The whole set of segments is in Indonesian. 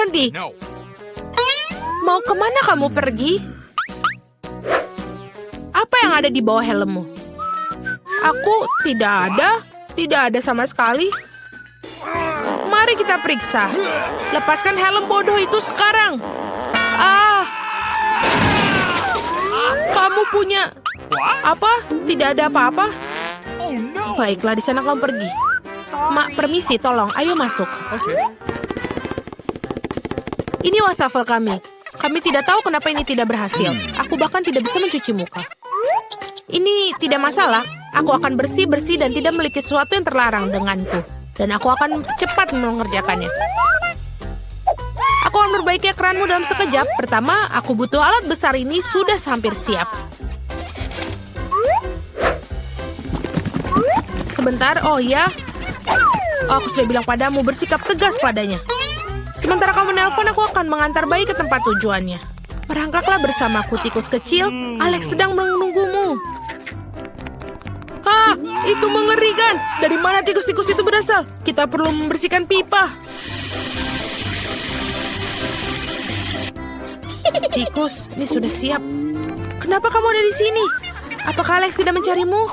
berhenti. Mau kemana kamu pergi? Apa yang ada di bawah helmmu? Aku tidak ada sama sekali. Mari kita periksa. Lepaskan helm bodoh itu sekarang. Kamu punya apa? Tidak ada apa-apa. Baiklah, di sana kamu pergi. Mak, permisi, tolong, ayo masuk. Ini wastafel kami. Kami tidak tahu kenapa ini tidak berhasil. Aku bahkan tidak bisa mencuci muka. Ini tidak masalah. Aku akan bersih-bersih dan tidak memiliki sesuatu yang terlarang denganku. Dan aku akan cepat mengerjakannya. Aku akan memperbaiki ekranmu dalam sekejap. Pertama, aku butuh alat besar ini sudah hampir siap. Sebentar, oh ya. Aku sudah bilang padamu, bersikap tegas padanya. Sementara kamu nelpon, aku akan mengantar bayi ke tempat tujuannya. Merangkaklah bersamaku, tikus kecil. Alex sedang menunggumu. Itu mengerikan. Dari mana tikus-tikus itu berasal? Kita perlu membersihkan pipa. Tikus, ini sudah siap. Kenapa kamu ada di sini? Apakah Alex tidak mencarimu?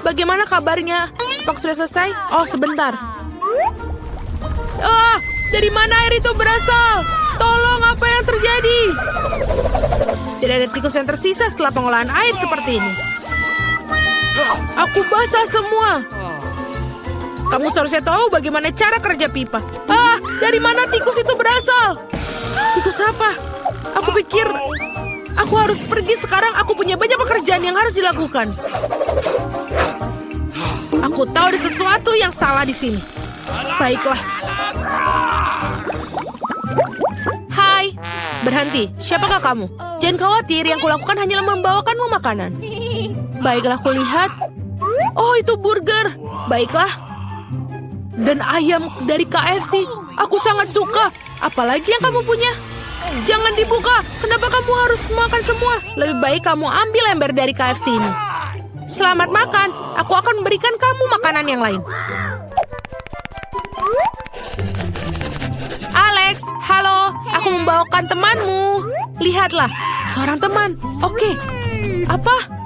Bagaimana kabarnya? Apakah sudah selesai? Oh, sebentar. Dari mana air itu berasal? Tolong, apa yang terjadi? Tidak ada tikus yang tersisa setelah pengolahan air seperti ini. Aku basah semua. Kamu seharusnya tahu bagaimana cara kerja pipa. Dari mana tikus itu berasal? Tikus apa? Aku pikir aku harus pergi sekarang. Aku punya banyak pekerjaan yang harus dilakukan. Aku tahu ada sesuatu yang salah di sini. Baiklah. Hai, berhenti. Siapakah kamu? Jangan khawatir, yang kulakukan hanyalah membawakanmu makanan. Baiklah, kulihat. Oh, itu burger. Baiklah. Dan ayam dari KFC. Aku sangat suka. Apalagi yang kamu punya? Jangan dibuka. Kenapa kamu harus makan semua? Lebih baik kamu ambil ember dari KFC ini. Selamat makan. Aku akan memberikan kamu makanan yang lain. Alex, halo. Aku membawakan temanmu. Lihatlah, seorang teman. Oke. Apa?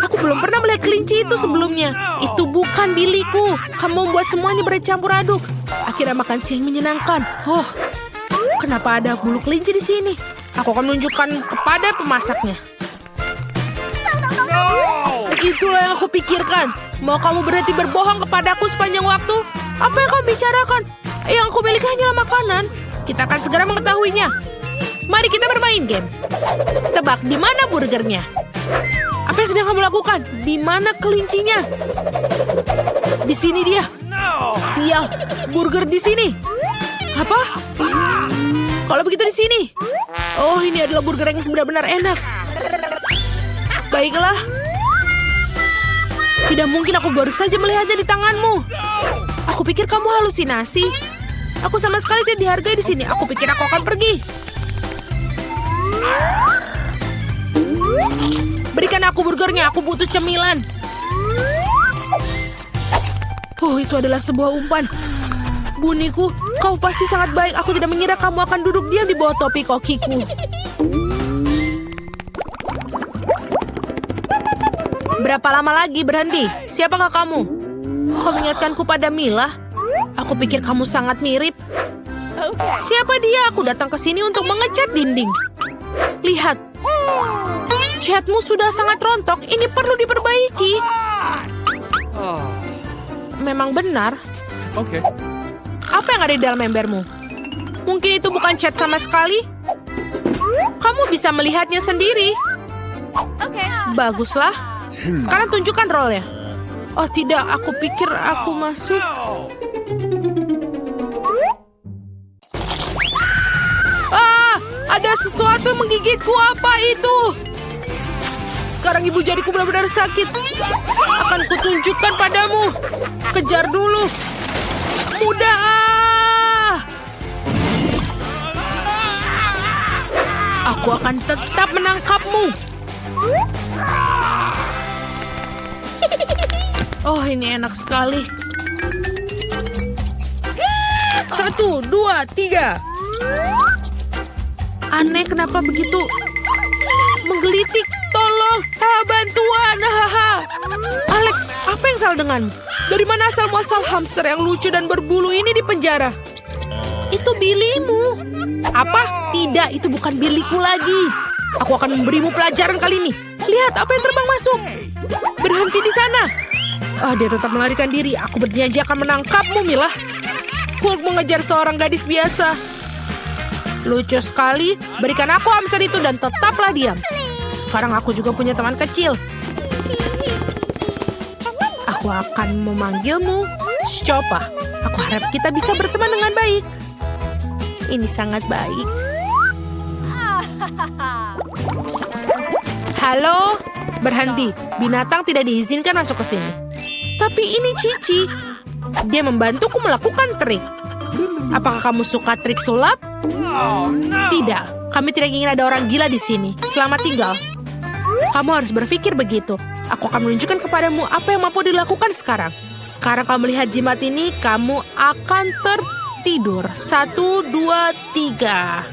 Aku belum pernah melihat kelinci itu sebelumnya. Itu bukan Billyku. Kamu membuat semuanya bercampur aduk. Akhirnya makan siang menyenangkan. Oh, kenapa ada bulu kelinci di sini? Aku akan menunjukkan kepada pemasaknya. Itulah yang aku pikirkan. Mau kamu berhenti berbohong kepadaku sepanjang waktu? Apa yang kamu bicarakan? Yang aku miliki hanyalah makanan. Kita akan segera mengetahuinya. Mari kita bermain game. Tebak, di mana burgernya? Apa yang sedang kamu lakukan? Di mana kelincinya? Di sini dia. Sial, burger di sini. Apa? Kalau begitu di sini. Oh, ini adalah burger yang benar-benar enak. Baiklah. Tidak mungkin, aku baru saja melihatnya di tanganmu. Aku pikir kamu halusinasi. Aku sama sekali tidak dihargai di sini. Aku pikir aku akan pergi. Berikan aku burgernya, aku butuh cemilan. Oh, itu adalah sebuah umpan. Buniku, kau pasti sangat baik. Aku tidak mengira kamu akan duduk diam di bawah topi kokiku. Berapa lama lagi? Berhenti. Siapakah kamu? Kau mengingatkanku pada Mila? Aku pikir kamu sangat mirip. Siapa dia? Aku datang ke sini untuk mengecat dinding. Lihat. Catmu sudah sangat rontok. Ini perlu diperbaiki. Memang benar. Oke. Apa yang ada di dalam embermu? Mungkin itu bukan cat sama sekali. Kamu bisa melihatnya sendiri. Baguslah. Sekarang tunjukkan rollnya. Oh tidak, aku pikir aku masuk. Ada sesuatu yang menggigitku. Apa itu? Sekarang ibu jariku benar-benar sakit. Akan kutunjukkan padamu. Kejar dulu. Mudah. Aku akan tetap menangkapmu. Oh, ini enak sekali. 1, 2, 3. Aneh, kenapa begitu menggelitik? Tolong, bantuan. Alex, apa yang salah denganmu? Dari mana asal muasal hamster yang lucu dan berbulu ini di penjara? Itu Billymu. Apa? Tidak, itu bukan Billyku lagi. Aku akan memberimu pelajaran kali ini. Lihat apa yang terbang masuk. Berhenti di sana. Dia tetap melarikan diri. Aku berjanji akan menangkapmu, Mila. Hulk mengejar seorang gadis biasa. Lucu sekali. Berikan aku hamster itu dan tetaplah diam. Sekarang aku juga punya teman kecil. Aku akan memanggilmu Shopa. Aku harap kita bisa berteman dengan baik. Ini sangat baik. Halo? Berhenti. Binatang tidak diizinkan masuk ke sini. Tapi ini Cici. Dia membantuku melakukan trik. Apakah kamu suka trik sulap? Tidak. Kami tidak ingin ada orang gila di sini. Selamat tinggal. Kamu harus berpikir begitu. Aku akan menunjukkan kepadamu apa yang mampu dilakukan sekarang. Sekarang kamu lihat jimat ini, kamu akan tertidur. 1, 2, 3.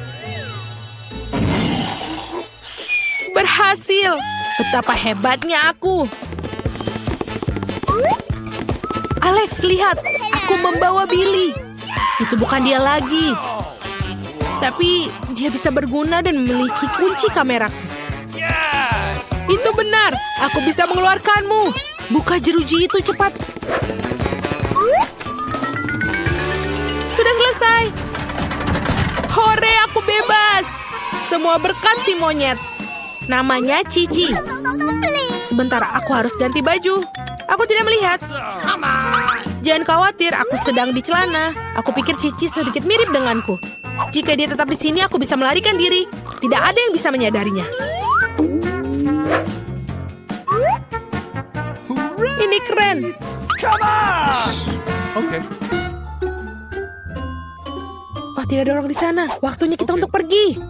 Berhasil. Betapa hebatnya aku. Alex, lihat. Aku membawa Billy. Itu bukan dia lagi. Tapi dia bisa berguna dan memiliki kunci kameraku. Itu benar. Aku bisa mengeluarkanmu. Buka jeruji itu cepat. Sudah selesai. Hore, aku bebas. Semua berkat si monyet. Namanya Cici. Sebentar, aku harus ganti baju. Aku tidak melihat. Jangan khawatir, aku sedang di celana. Aku pikir Cici sedikit mirip denganku. Jika dia tetap di sini, aku bisa melarikan diri. Tidak ada yang bisa menyadarinya. Ini keren. Oke. Oh, tidak ada orang di sana. Waktunya kita untuk pergi.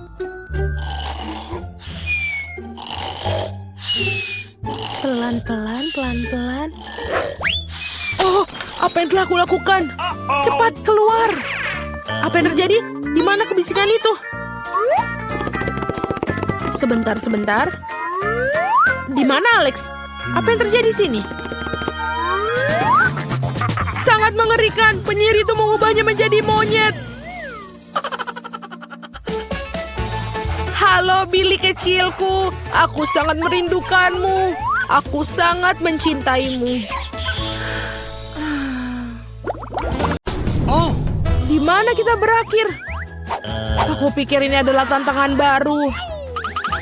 Pelan-pelan, pelan-pelan. Oh, apa yang telah aku lakukan? Cepat keluar. Apa yang terjadi? Di mana kebisikan itu? Sebentar, sebentar. Di mana Alex? Apa yang terjadi di sini? Sangat mengerikan. Penyihir itu mengubahnya menjadi monyet. Halo Billy kecilku. Aku sangat merindukanmu. Aku sangat mencintaimu. Di mana kita berakhir? Aku pikir ini adalah tantangan baru.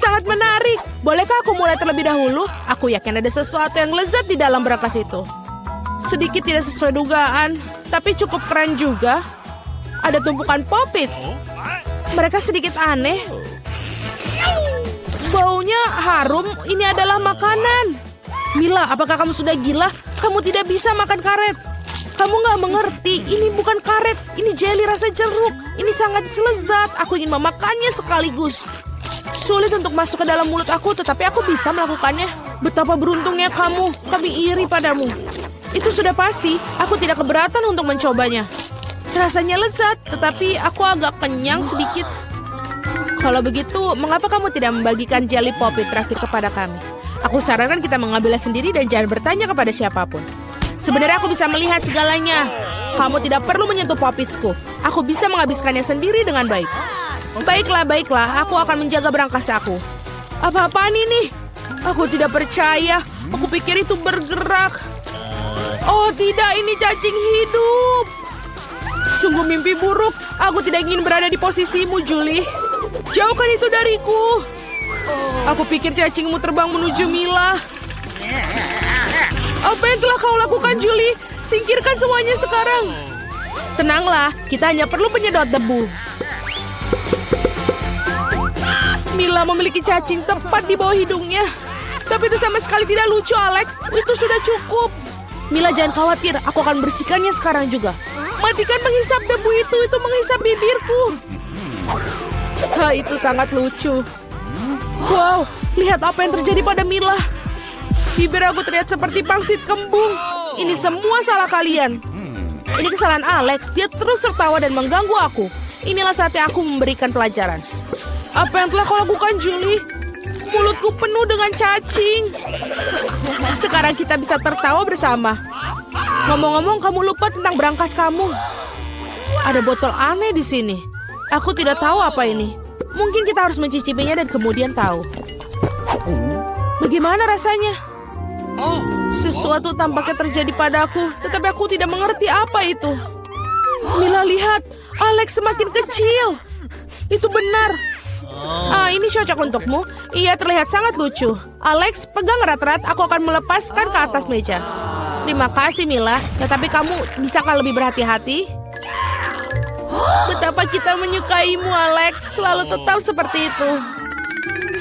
Sangat menarik. Bolehkah aku mulai terlebih dahulu? Aku yakin ada sesuatu yang lezat di dalam berkas itu. Sedikit tidak sesuai dugaan, tapi cukup keren juga. Ada tumpukan Poppits. Mereka sedikit aneh. Baunya harum. Ini adalah makanan. Mila, apakah kamu sudah gila? Kamu tidak bisa makan karet. Kamu nggak mengerti. Ini bukan karet. Ini jelly rasa jeruk. Ini sangat lezat. Aku ingin memakannya sekaligus. Sulit untuk masuk ke dalam mulut aku, tetapi aku bisa melakukannya. Betapa beruntungnya kamu. Kami iri padamu. Itu sudah pasti. Aku tidak keberatan untuk mencobanya. Rasanya lezat, tetapi aku agak kenyang sedikit. Kalau begitu, mengapa kamu tidak membagikan jelly poppy terakhir kepada kami? Aku sarankan kita mengambilnya sendiri dan jangan bertanya kepada siapapun. Sebenarnya aku bisa melihat segalanya. Kamu tidak perlu menyentuh poppitsku. Aku bisa menghabiskannya sendiri dengan baik. Baiklah, baiklah. Aku akan menjaga berangkas aku. Apa-apaan ini? Aku tidak percaya. Aku pikir itu bergerak. Oh tidak, ini cacing hidup. Sungguh mimpi buruk. Aku tidak ingin berada di posisimu, Julie. Jauhkan itu dariku. Aku pikir cacingmu terbang menuju Mila. Apa yang telah kau lakukan, Julie? Singkirkan semuanya sekarang. Tenanglah, kita hanya perlu penyedot debu. Mila memiliki cacing tepat di bawah hidungnya. Tapi itu sama sekali tidak lucu, Alex. Itu sudah cukup. Mila, jangan khawatir. Aku akan bersihkannya sekarang juga. Matikan menghisap debu itu menghisap bibirku. Itu sangat lucu. Wow, lihat apa yang terjadi pada Mila. Bibir aku terlihat seperti pangsit kembung. Ini semua salah kalian. Ini kesalahan Alex. Dia terus tertawa dan mengganggu aku. Inilah saatnya aku memberikan pelajaran. Apa yang telah kau lakukan, Julie? Mulutku penuh dengan cacing. Sekarang kita bisa tertawa bersama. Ngomong-ngomong, kamu lupa tentang brankas kamu. Ada botol aneh di sini. Aku tidak tahu apa ini. Mungkin kita harus mencicipinya dan kemudian tahu. Bagaimana rasanya? Sesuatu tampaknya terjadi padaku, tetapi aku tidak mengerti apa itu. Mila, lihat. Alex semakin kecil. Itu benar. Ini cocok untukmu. Ia terlihat sangat lucu. Alex, pegang erat-erat. Aku akan melepaskan ke atas meja. Terima kasih, Mila. Tetapi kamu bisakah lebih berhati-hati? Betapa kita menyukaimu, Alex. Selalu tetap seperti itu.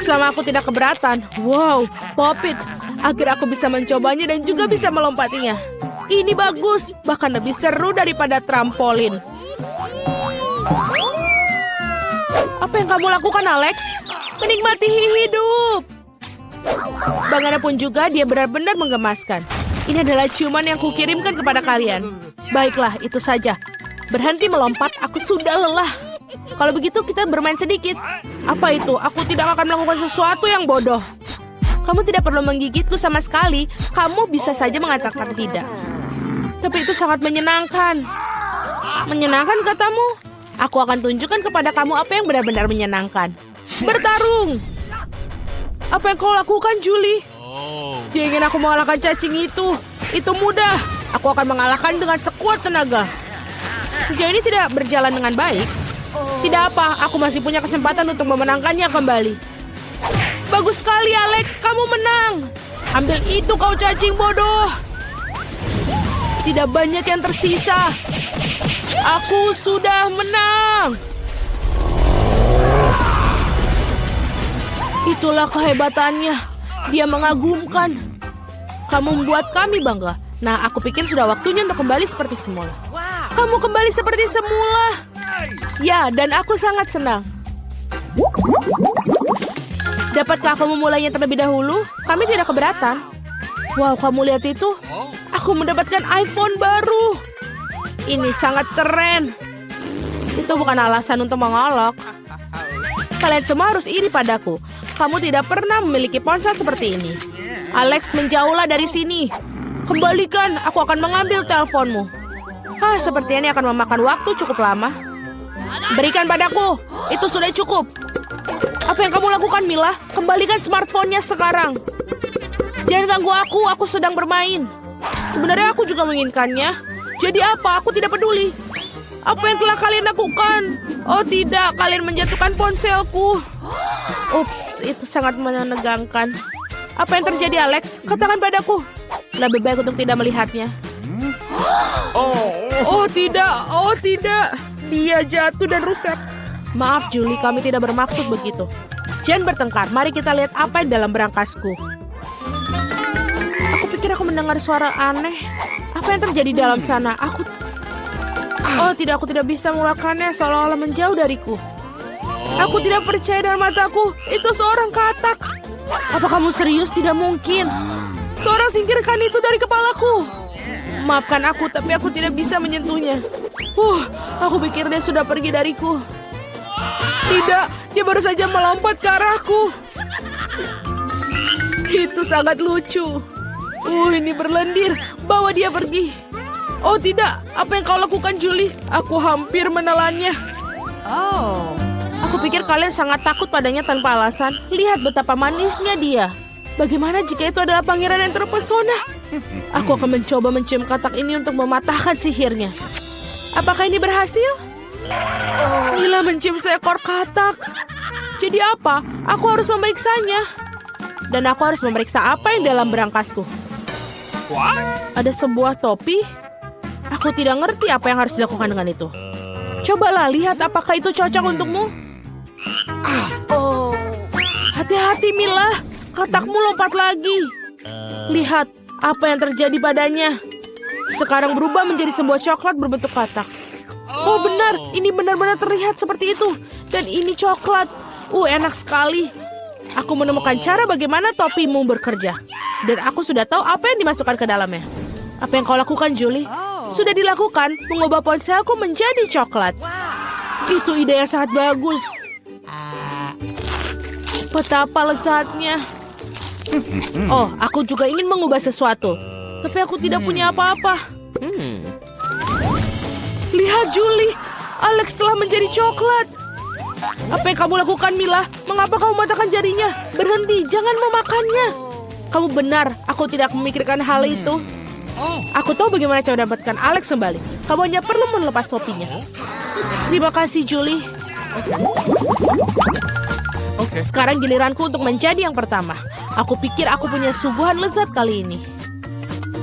Selama aku tidak keberatan. Wow, Pop-It. Akhirnya aku bisa mencobanya dan juga bisa melompatinya. Ini bagus. Bahkan lebih seru daripada trampolin. Apa yang kamu lakukan, Alex? Menikmati hidup. Bagaimanapun juga, dia benar-benar menggemaskan. Ini adalah ciuman yang kukirimkan kepada kalian. Baiklah, itu saja. Berhenti melompat, aku sudah lelah. Kalau begitu, kita bermain sedikit. Apa itu? Aku tidak akan melakukan sesuatu yang bodoh. Kamu tidak perlu menggigitku sama sekali. Kamu bisa saja mengatakan tidak. Tapi itu sangat menyenangkan. Menyenangkan, katamu? Aku akan tunjukkan kepada kamu apa yang benar-benar menyenangkan. Bertarung! Apa yang kau lakukan, Julie? Dia ingin aku mengalahkan cacing itu. Itu mudah. Aku akan mengalahkan dengan sekuat tenaga. Sejauh ini tidak berjalan dengan baik. Tidak apa, aku masih punya kesempatan untuk memenangkannya kembali. Bagus sekali, Alex. Kamu menang. Ambil itu, kau cacing bodoh. Tidak banyak yang tersisa. Aku sudah menang. Itulah kehebatannya. Dia mengagumkan. Kamu membuat kami bangga. Nah, aku pikir sudah waktunya untuk kembali seperti semula. Kamu kembali seperti semula. Ya, dan aku sangat senang. Dapatkah kamu memulainya terlebih dahulu? Kami tidak keberatan. Wow, kamu lihat itu? Aku mendapatkan iPhone baru. Ini sangat keren. Itu bukan alasan untuk mengolok. Kalian semua harus iri padaku. Kamu tidak pernah memiliki ponsel seperti ini. Alex, menjauhlah dari sini. Kembalikan, aku akan mengambil teleponmu. Seperti ini akan memakan waktu cukup lama. Berikan padaku. Itu sudah cukup. Apa yang kamu lakukan, Mila? Kembalikan smartphone-nya sekarang. Jangan ganggu aku sedang bermain. Sebenarnya aku juga menginginkannya. Jadi apa? Aku tidak peduli. Apa yang telah kalian lakukan? Oh tidak, kalian menjatuhkan ponselku. Ups, itu sangat menegangkan. Apa yang terjadi, Alex? Katakan padaku. Lebih baik untuk tidak melihatnya. Oh tidak. Dia jatuh dan rusak. Maaf, Julie, kami tidak bermaksud begitu. Jangan bertengkar, mari kita lihat apa yang dalam berangkasku. Aku pikir aku mendengar suara aneh. Apa yang terjadi dalam sana? Aku tidak bisa melakukannya, seolah-olah menjauh dariku. Aku tidak percaya dengan mataku. Itu seorang katak. Apa kamu serius? Tidak mungkin. Seorang singkirkan itu dari kepalaku. Maafkan aku, tapi aku tidak bisa menyentuhnya. Aku pikir dia sudah pergi dariku. Tidak, dia baru saja melompat ke arahku. Itu sangat lucu. Ini berlendir. Bawa dia pergi. Oh tidak, apa yang kau lakukan, Julie? Aku hampir menelannya. Aku pikir kalian sangat takut padanya tanpa alasan. Lihat betapa manisnya dia. Bagaimana jika itu adalah pangeran yang terpesona? Aku akan mencoba mencium katak ini untuk mematahkan sihirnya. Apakah ini berhasil? Mila mencium seekor katak. Jadi apa? Aku harus memeriksanya. Dan aku harus memeriksa apa yang dalam berangkasku. Ada sebuah topi. Aku tidak ngerti apa yang harus dilakukan dengan itu. Cobalah lihat apakah itu cocok untukmu. Hati-hati, Mila. Katakmu lompat lagi. Lihat apa yang terjadi padanya. Sekarang berubah menjadi sebuah coklat berbentuk katak. Oh benar, ini benar-benar terlihat seperti itu. Dan ini coklat. Enak sekali. Aku menemukan cara bagaimana topimu bekerja. Dan aku sudah tahu apa yang dimasukkan ke dalamnya. Apa yang kau lakukan, Julie? sudah dilakukan mengubah ponselku menjadi coklat. Itu ide yang sangat bagus. Betapa lezatnya. Oh, aku juga ingin mengubah sesuatu. Tapi aku tidak punya apa-apa. Lihat Julie, Alex telah menjadi coklat. Apa yang kamu lakukan, Mila? Mengapa kamu mematahkan jarinya? Berhenti, jangan memakannya. Kamu benar, aku tidak memikirkan hal itu. Aku tahu bagaimana cara mendapatkan Alex kembali. Kamu hanya perlu melepas topinya. Terima kasih, Julie. Sekarang giliranku untuk menjadi yang pertama. Aku pikir aku punya suguhan lezat kali ini.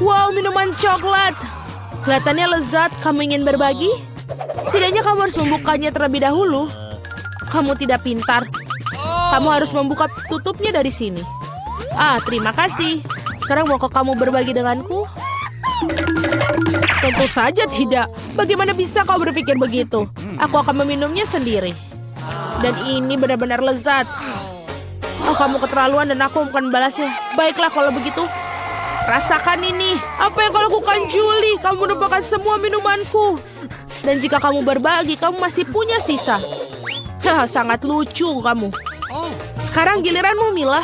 Wow, minuman coklat. Kelihatannya lezat. Kamu ingin berbagi? Setidaknya kamu harus membukanya terlebih dahulu. Kamu tidak pintar. Kamu harus membuka tutupnya dari sini. Terima kasih. Sekarang maukah kamu berbagi denganku? Tentu saja tidak. Bagaimana bisa kau berpikir begitu? Aku akan meminumnya sendiri. Dan ini benar-benar lezat. Kamu keterlaluan dan aku bukan balasnya. Baiklah kalau begitu. Rasakan ini. Apa yang kau lakukan, Julie? Kamu menumpahkan semua minumanku. Dan jika kamu berbagi, kamu masih punya sisa. Sangat lucu kamu. Sekarang giliranmu, Mila.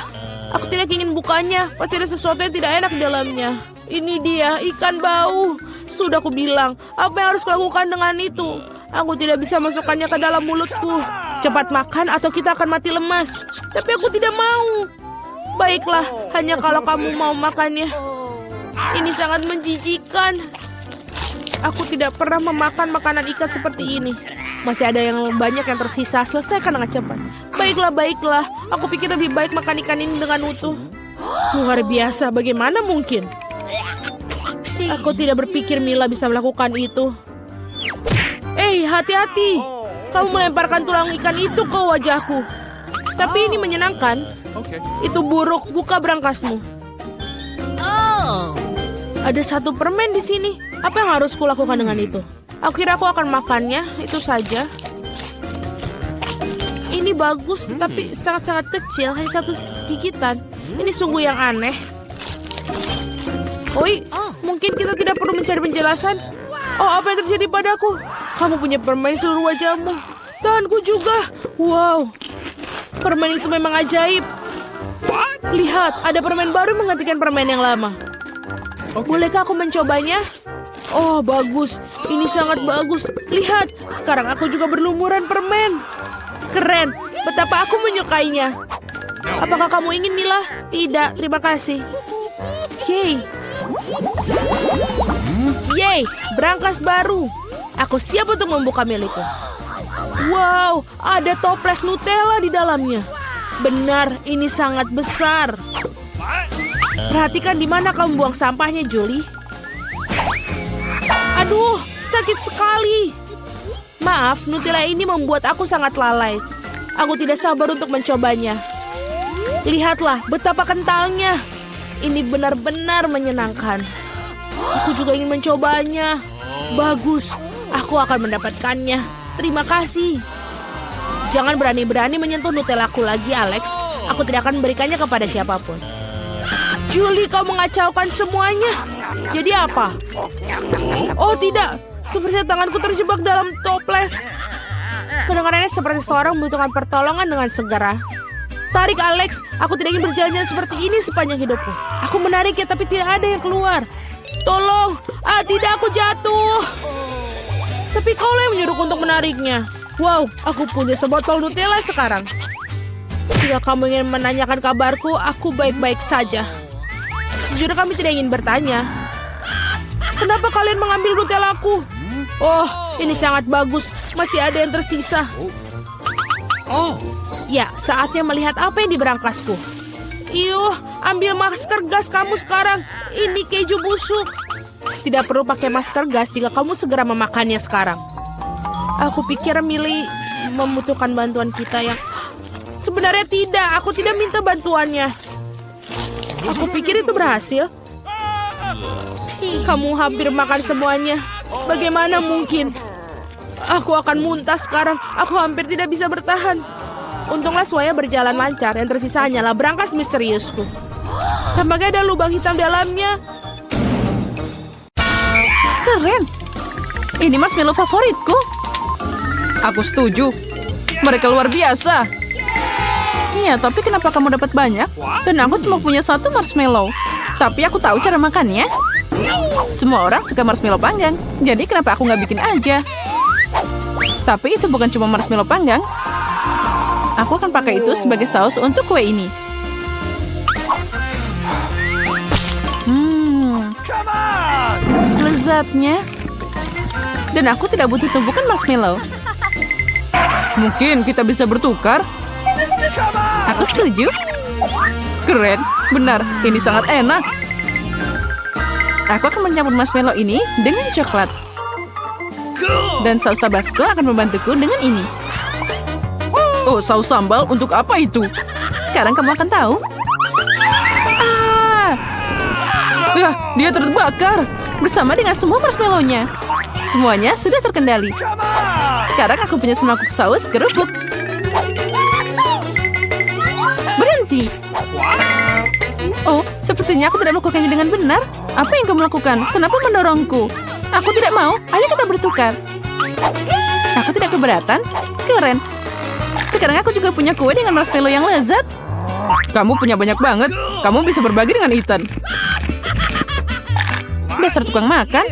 Aku tidak ingin bukanya. Pasti ada sesuatu yang tidak enak di dalamnya. Ini dia, ikan bau. Sudah aku bilang, apa yang harus kulakukan dengan itu? Aku tidak bisa masukkannya ke dalam mulutku. Cepat makan atau kita akan mati lemas. Tapi aku tidak mau. Baiklah, hanya kalau kamu mau makannya. Ini sangat menjijikan. Aku tidak pernah memakan makanan ikan seperti ini. Masih ada yang banyak yang tersisa. Selesaikan dengan cepat. Baiklah. Aku pikir lebih baik makan ikan ini dengan utuh. Luar biasa, bagaimana mungkin? Aku tidak berpikir Mila bisa melakukan itu. Hati-hati. Kamu melemparkan tulang ikan itu ke wajahku. Tapi ini menyenangkan. Itu buruk, buka brangasmu. Ada satu permen di sini. Apa yang harus kulakukan dengan itu? Aku kira aku akan makannya, itu saja. Ini bagus, tapi sangat-sangat kecil, hanya satu gigitan. Ini sungguh yang aneh. Mungkin kita tidak perlu mencari penjelasan. Apa yang terjadi padaku? Kamu punya permen seluruh wajahmu. Tanganku juga. Wow, permen itu memang ajaib. Lihat, ada permen baru menggantikan permen yang lama. Bolehkah aku mencobanya? Bagus. Ini sangat bagus. Lihat, sekarang aku juga berlumuran permen. Keren. Betapa aku menyukainya. Apakah kamu ingin, Mila? Tidak, terima kasih. Yeay, brankas baru. Aku siap untuk membuka milikku. Wow, ada toples Nutella di dalamnya. Benar, ini sangat besar. Perhatikan di mana kamu buang sampahnya, Julie. Aduh, sakit sekali. Maaf, Nutella ini membuat aku sangat lalai. Aku tidak sabar untuk mencobanya. Lihatlah betapa kentalnya. Ini benar-benar menyenangkan. Aku juga ingin mencobanya. Bagus, aku akan mendapatkannya. Terima kasih. Jangan berani-berani menyentuh Nutellaku lagi, Alex. Aku tidak akan memberikannya kepada siapapun. Julie, kau mengacaukan semuanya. Jadi apa? Tidak. Sepertinya tanganku terjebak dalam toples. Kedengarannya seperti seorang membutuhkan pertolongan dengan segera. Tarik, Alex. Aku tidak ingin berjalan seperti ini sepanjang hidupku. Aku menariknya tapi tidak ada yang keluar. Tolong. Tidak, aku jatuh. Tapi kaulah yang menyuruhku untuk menariknya. Wow, aku punya sebotol Nutella sekarang. Jika kamu ingin menanyakan kabarku, aku baik-baik saja. Sejujurnya kami tidak ingin bertanya. Kenapa kalian mengambil Nutellaku? Ini sangat bagus. Masih ada yang tersisa. Ya, saatnya melihat apa yang di berangkasku. Ambil masker gas kamu sekarang. Ini keju busuk. Tidak perlu pakai masker gas jika kamu segera memakannya sekarang. Aku pikir Millie membutuhkan bantuan kita yang... Sebenarnya tidak, aku tidak minta bantuannya. Aku pikir itu berhasil. Kamu hampir makan semuanya. Bagaimana mungkin? Aku akan muntah sekarang. Aku hampir tidak bisa bertahan. Untunglah semuanya berjalan lancar. Yang tersisa hanyalah brankas misteriusku. Tampaknya ada lubang hitam dalamnya. Keren. Ini marshmallow favoritku. Aku setuju. Mereka luar biasa. Iya, tapi kenapa kamu dapat banyak? Dan aku cuma punya satu marshmallow. Tapi aku tahu cara makannya. Semua orang suka marshmallow panggang. Jadi kenapa aku nggak bikin aja? Tapi itu bukan cuma marshmallow panggang. Aku akan pakai itu sebagai saus untuk kue ini. Lezatnya. Dan aku tidak butuh tumpukan marshmallow. Mungkin kita bisa bertukar. Aku setuju. Keren, benar. Ini sangat enak. Aku akan mencampur marshmallow ini dengan coklat. Dan saus Tabasco akan membantuku dengan ini. Oh, saus sambal untuk apa itu? Sekarang kamu akan tahu. Ya, dia terbakar bersama dengan semua marshmallow-nya. Semuanya sudah terkendali. Sekarang aku punya semangkuk saus kerupuk. Berhenti. Oh, sepertinya aku tidak melakukannya dengan benar. Apa yang kamu lakukan? Kenapa mendorongku? Aku tidak mau. Ayo kita bertukar. Aku tidak keberatan. Keren. Sekarang aku juga punya kue dengan marshmallow yang lezat. Kamu punya banyak banget. Kamu bisa berbagi dengan Ethan. Dasar tukang makan.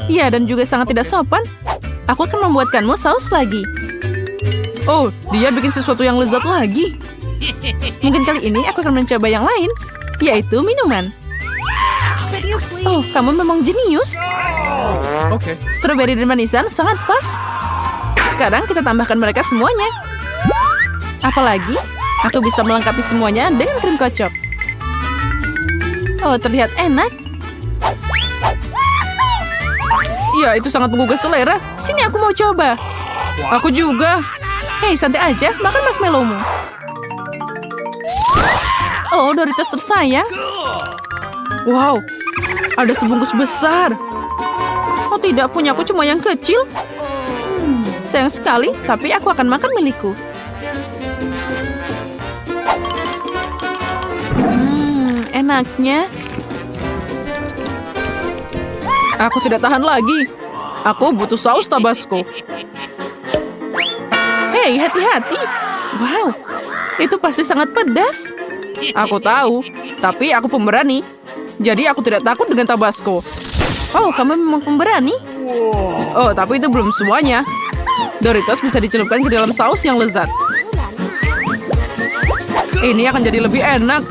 Ya, dan juga sangat tidak sopan. Aku akan membuatkanmu saus lagi. Oh, dia bikin sesuatu yang lezat lagi. Mungkin kali ini aku akan mencoba yang lain, yaitu minuman. Oh, kamu memang jenius. Oke. Strawberry dan manisan sangat pas. Sekarang kita tambahkan mereka semuanya. Apalagi, aku bisa melengkapi semuanya dengan krim kocok. Oh, terlihat enak. Ya, itu sangat menggugah selera. Sini aku mau coba. Aku juga. Hei, santai aja. Makan marshmallow-mu. Oh, Doritos tersayang. Wow, ada sebungkus besar. Oh tidak, punya aku cuma yang kecil. Sayang sekali, tapi aku akan makan milikku. Enaknya. Aku tidak tahan lagi. Aku butuh saus Tabasco. Hei, hati-hati. Wow, itu pasti sangat pedas. Aku tahu, tapi aku pemberani. Jadi aku tidak takut dengan Tabasco. Oh, kamu memang pemberani? Oh, tapi itu belum semuanya. Doritos bisa dicelupkan ke dalam saus yang lezat. Ini akan jadi lebih enak.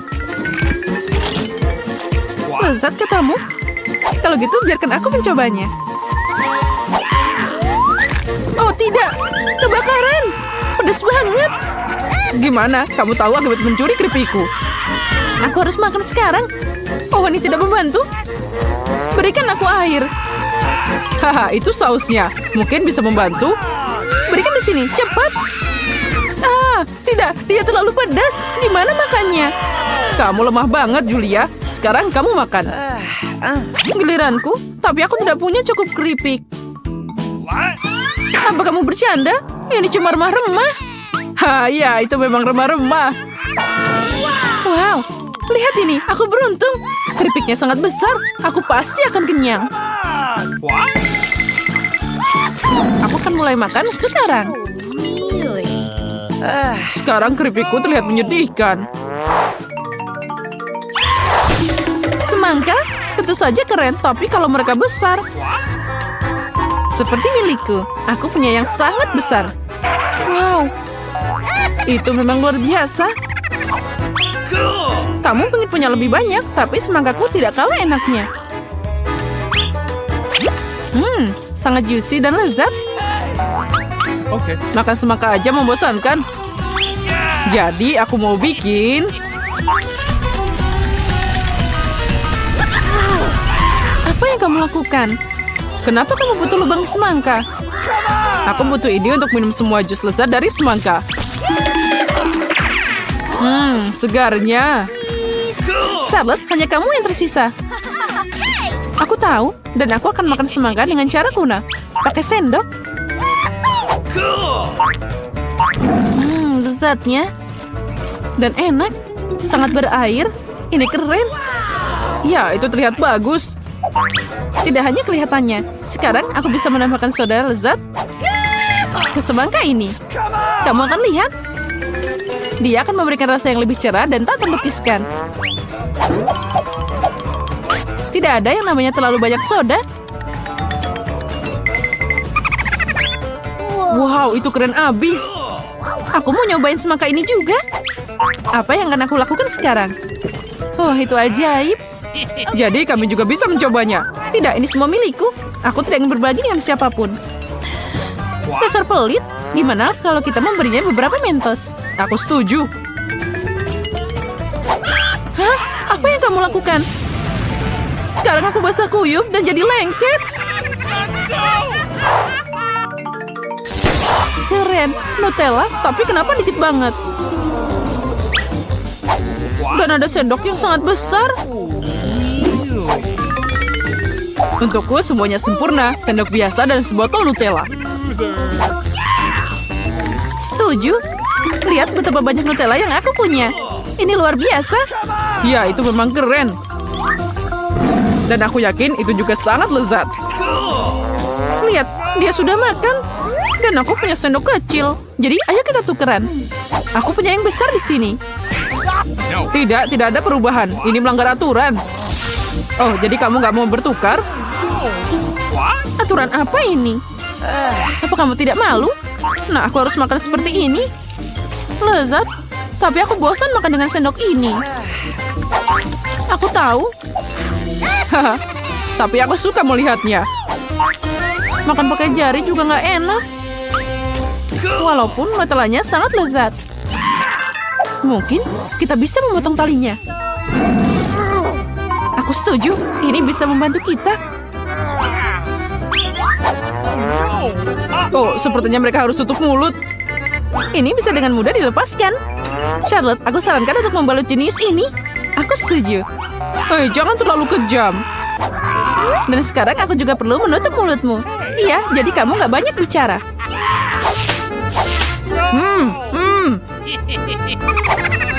Lezat katamu? Kalau gitu biarkan aku mencobanya. Oh tidak, kebakaran. Pedas banget. Gimana? Kamu tahu akibat mencuri keripikku. Aku harus makan sekarang. Oh, ini tidak membantu. Berikan aku air. Haha, itu sausnya. Mungkin bisa membantu. Berikan di sini, cepat. Ah, tidak, dia terlalu pedas. Gimana makannya? Kamu lemah banget, Julia. Sekarang kamu makan. Giliranku, tapi aku tidak punya cukup keripik. Apa kamu bercanda? Ini cuma remah-remah. Ha, ya, itu memang remah-remah. Wow, lihat ini, aku beruntung. Keripiknya sangat besar. Aku pasti akan kenyang. Aku akan mulai makan sekarang. Sekarang keripikku terlihat menyedihkan. Semangka? Tentu saja keren, tapi kalau mereka besar. Seperti milikku, aku punya yang sangat besar. Wow, itu memang luar biasa. Kamu ingin punya lebih banyak, tapi semangkaku tidak kalah enaknya. Sangat juicy dan lezat. Oke. Makan semangka aja membosankan. Jadi aku mau bikin... Apa yang kamu lakukan? Kenapa kamu butuh lubang semangka? Aku butuh ini untuk minum semua jus lezat dari semangka. Segarnya. Charlotte, hanya kamu yang tersisa. Aku tahu, dan aku akan makan semangka dengan cara kuna. Pakai sendok. Lezatnya. Dan enak. Sangat berair. Ini keren. Ya, itu terlihat bagus. Tidak hanya kelihatannya, sekarang aku bisa menambahkan soda lezat ke semangka ini. Kamu akan lihat. Dia akan memberikan rasa yang lebih cerah dan tak terlukiskan. Tidak ada yang namanya terlalu banyak soda. Wow, itu keren abis. Aku mau nyobain semangka ini juga. Apa yang akan aku lakukan sekarang? Oh, itu ajaib. Jadi kami juga bisa mencobanya. Tidak, ini semua milikku. Aku tidak ingin berbagi dengan siapapun. Dasar pelit. Gimana kalau kita memberinya beberapa Mentos? Aku setuju. Hah? Apa yang kamu lakukan? Sekarang aku basah kuyup dan jadi lengket. Keren, Nutella, tapi kenapa dikit banget? Dan ada sendok yang sangat besar. Untukku semuanya sempurna, sendok biasa dan sebotol Nutella. Setuju. Lihat betapa banyak Nutella yang aku punya. Ini luar biasa. Ya, itu memang keren. Dan aku yakin itu juga sangat lezat. Lihat, dia sudah makan. Dan aku punya sendok kecil. Jadi, ayo kita tukeran. Aku punya yang besar di sini. Tidak ada perubahan. Ini melanggar aturan. Oh, jadi kamu nggak mau bertukar? Aturan apa ini? Apa kamu tidak malu? Nah, aku harus makan seperti ini. Lezat. Tapi aku bosan makan dengan sendok ini. Aku tahu. Haha. Tapi aku suka melihatnya. Makan pakai jari juga nggak enak. Walaupun Nutellanya sangat lezat. Mungkin kita bisa memotong talinya. Aku setuju. Ini bisa membantu kita. Oh, sepertinya mereka harus tutup mulut. Ini bisa dengan mudah dilepaskan. Charlotte, aku sarankan untuk membalut jenis ini. Aku setuju. Hei, jangan terlalu kejam. Dan sekarang aku juga perlu menutup mulutmu. Iya, jadi kamu nggak banyak bicara.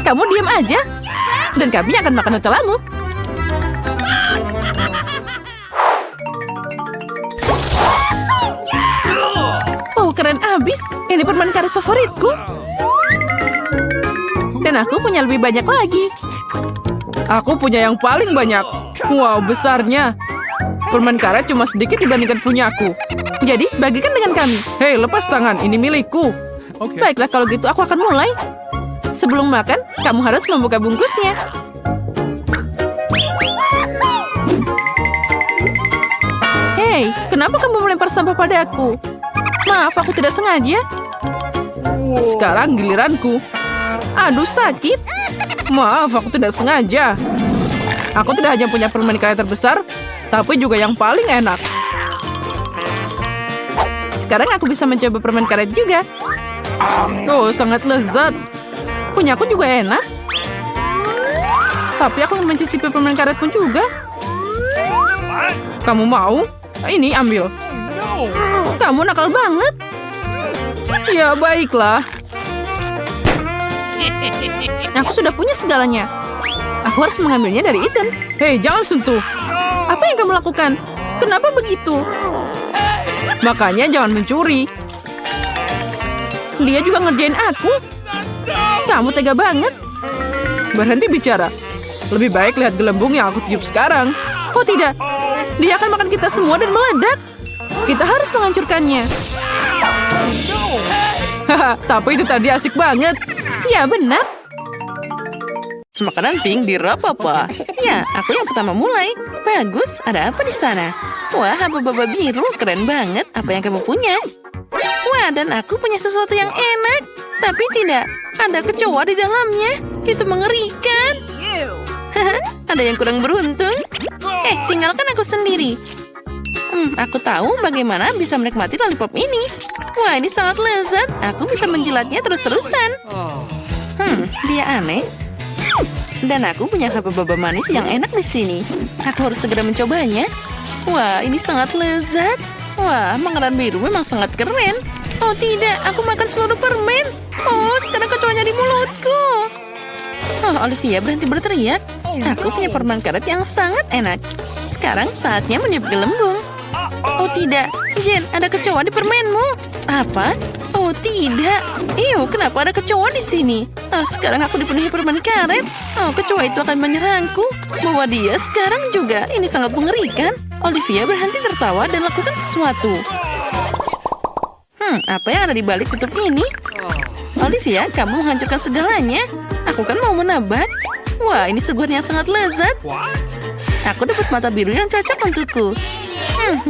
Kamu diam aja. Dan kami akan makan Nutellamu. Oh, keren abis. Ini permen karet favoritku. Dan aku punya lebih banyak lagi. Aku punya yang paling banyak. Wow, besarnya. Permen karet cuma sedikit dibandingkan punyaku. Jadi, bagikan dengan kami. Hei, lepas tangan. Ini milikku. Okay. Baiklah, kalau gitu aku akan mulai. Sebelum makan, kamu harus membuka bungkusnya. Hei, kenapa kamu melempar sampah padaku? Maaf, aku tidak sengaja. Sekarang giliranku. Aduh, sakit. Maaf, aku tidak sengaja. Aku tidak hanya punya permen karet terbesar, tapi juga yang paling enak. Sekarang aku bisa mencoba permen karet juga. Oh, sangat lezat. Punyaku juga enak. Tapi aku ingin mencicipi permen karet pun juga. Kamu mau? Ini ambil. Kamu nakal banget. Ya, baiklah. Aku sudah punya segalanya. Aku harus mengambilnya dari Ethan. Hei, jangan sentuh. Apa yang kamu lakukan? Kenapa begitu? Makanya jangan mencuri. Dia juga ngerjain aku. Kamu tega banget. Berhenti bicara. Lebih baik lihat gelembung yang aku tiup sekarang. Oh tidak. Dia akan makan kita semua dan meledak. Kita harus menghancurkannya. Haha, tapi itu tadi asik banget. Ya, benar. Makanan pink di Rapapa. Ya, aku yang pertama mulai. Bagus, ada apa di sana? Wah, haba-haba biru, keren banget. Apa yang kamu punya? Wah, dan aku punya sesuatu yang enak. Tapi tidak, ada kecoa di dalamnya. Itu mengerikan. Haha, ada yang kurang beruntung. Tinggalkan aku sendiri. Aku tahu bagaimana bisa menikmati lollipop ini. Wah, ini sangat lezat. Aku bisa menjilatnya terus-terusan. Dia aneh. Dan aku punya haba-haba manis yang enak di sini. Aku harus segera mencobanya. Wah, ini sangat lezat. Wah, makanan biru memang sangat keren. Oh tidak, aku makan seluruh permen. Oh, sekarang kecoanya di mulutku. Oh, Olivia berhenti berteriak. Aku punya permen karet yang sangat enak. Sekarang saatnya meniup gelembung. Oh tidak, Jen, ada kecoa di permenmu. Apa? Oh tidak. Kenapa ada kecoa di sini? Sekarang aku dipenuhi permen karet. Kecoa itu akan menyerangku. Bawa dia sekarang juga. Ini sangat mengerikan. Olivia berhenti tertawa dan lakukan sesuatu. Apa yang ada di balik tutup ini? Olivia, kamu menghancurkan segalanya. Aku kan mau menebak. Wah, ini suguhan yang sangat lezat. Aku dapat mata biru yang cocok untukku.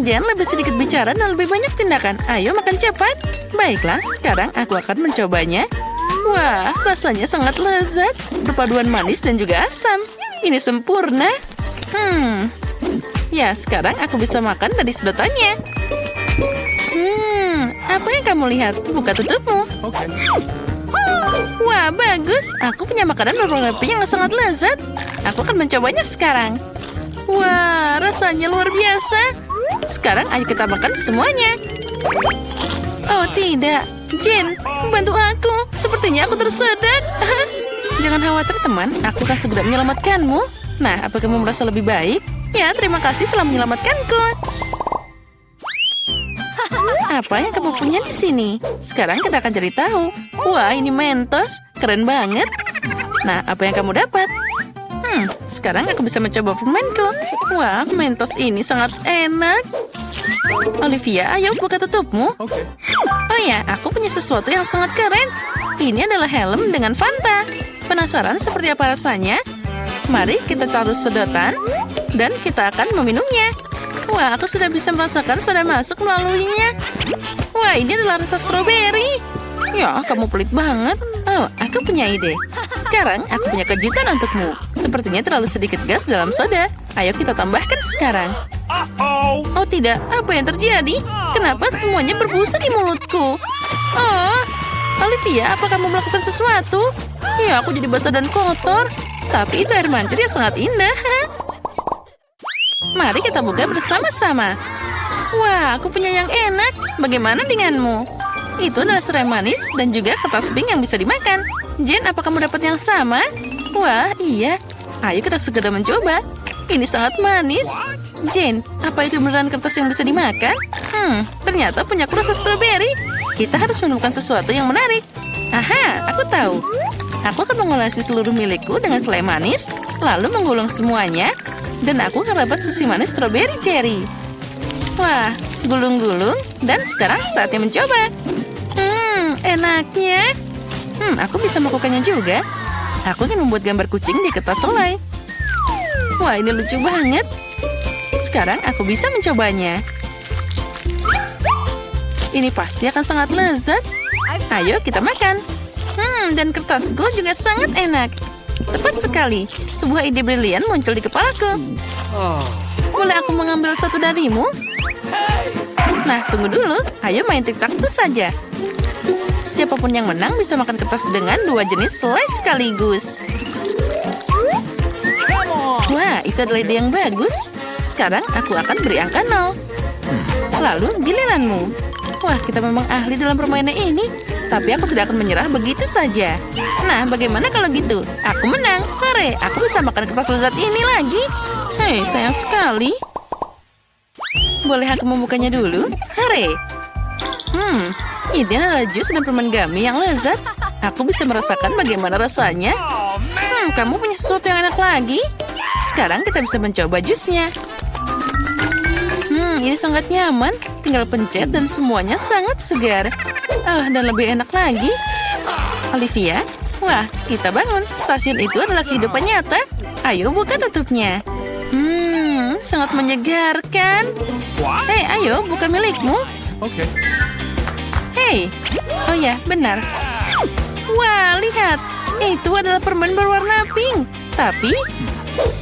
Jangan lebih sedikit bicara dan lebih banyak tindakan. Ayo makan cepat. Baiklah, sekarang aku akan mencobanya. Wah, rasanya sangat lezat. Perpaduan manis dan juga asam. Ini sempurna. Ya, sekarang aku bisa makan dari sedotannya. Apa yang kamu lihat? Buka tutupmu. Okay. Wah, bagus. Aku punya makanan berwarna pink yang sangat lezat. Aku akan mencobanya sekarang. Wah, rasanya luar biasa. Sekarang ayo kita makan semuanya. Oh tidak, Jen, bantu aku. Sepertinya aku tersedak. Jangan khawatir teman, aku akan segera menyelamatkanmu. Nah, apa kamu merasa lebih baik? Ya, terima kasih telah menyelamatkanku. Apa yang kamu punya di sini? Sekarang kita akan cari tahu. Wah, ini Mentos, keren banget. Nah, apa yang kamu dapat? Sekarang aku bisa mencoba permenku. Wah, Mentos ini sangat enak. Olivia, ayo buka tutupmu. Okay. Oh ya, aku punya sesuatu yang sangat keren. Ini adalah helm dengan Fanta. Penasaran seperti apa rasanya? Mari kita taruh sedotan dan kita akan meminumnya. Wah, aku sudah bisa merasakan soda masuk melaluinya. Wah, ini adalah rasa stroberi. Ya, kamu pelit banget. Oh, aku punya ide. Sekarang aku punya kejutan untukmu. Sepertinya terlalu sedikit gas dalam soda. Ayo kita tambahkan sekarang. Oh tidak, apa yang terjadi? Kenapa semuanya berbusa di mulutku? Oh, Olivia, apa kamu melakukan sesuatu? Ya, aku jadi basah dan kotor. Tapi itu air mancur yang sangat indah. Mari kita buka bersama-sama. Wah, aku punya yang enak. Bagaimana denganmu? Itu adalah serai manis dan juga kertas pink yang bisa dimakan. Jen, apa kamu dapat yang sama? Wah, iya. Ayo kita segera mencoba. Ini sangat manis. Jen, apa itu beneran kertas yang bisa dimakan? Ternyata punya rasa stroberi. Kita harus menemukan sesuatu yang menarik. Aha, aku tahu. Aku akan mengolesi seluruh milikku dengan selai manis, lalu menggulung semuanya, dan aku akan dapat sushi manis stroberi cherry. Wah, gulung-gulung, dan sekarang saatnya mencoba. Enaknya. Aku bisa melakukannya juga. Aku ingin membuat gambar kucing di kertas selai. Wah, ini lucu banget. Sekarang aku bisa mencobanya. Ini pasti akan sangat lezat. Ayo kita makan. Dan kertasku juga sangat enak. Tepat sekali. Sebuah ide brilian muncul di kepalaku. Boleh aku mengambil satu darimu? Nah, tunggu dulu. Ayo main tic-tac-toe saja. Siapapun yang menang bisa makan kertas dengan 2 jenis selai sekaligus. Wah, itu adalah ide yang bagus. Sekarang aku akan beri angka 0. Lalu giliranmu. Wah, kita memang ahli dalam permainan ini. Tapi aku tidak akan menyerah begitu saja. Nah, bagaimana kalau gitu? Aku menang. Hore, aku bisa makan kertas lezat ini lagi. Hei, sayang sekali. Boleh aku membukanya dulu? Hore. Ini adalah jus dan permen gummy yang lezat. Aku bisa merasakan bagaimana rasanya. Kamu punya sesuatu yang enak lagi? Sekarang kita bisa mencoba jusnya. Ini sangat nyaman. Tinggal pencet dan semuanya sangat segar. Dan lebih enak lagi. Olivia, wah, kita bangun. Stasiun itu adalah kehidupan nyata. Ayo buka tutupnya. Sangat menyegarkan. Hei, ayo buka milikmu. Okay. Hei, oh ya, benar. Wah, lihat. Itu adalah permen berwarna pink. Tapi,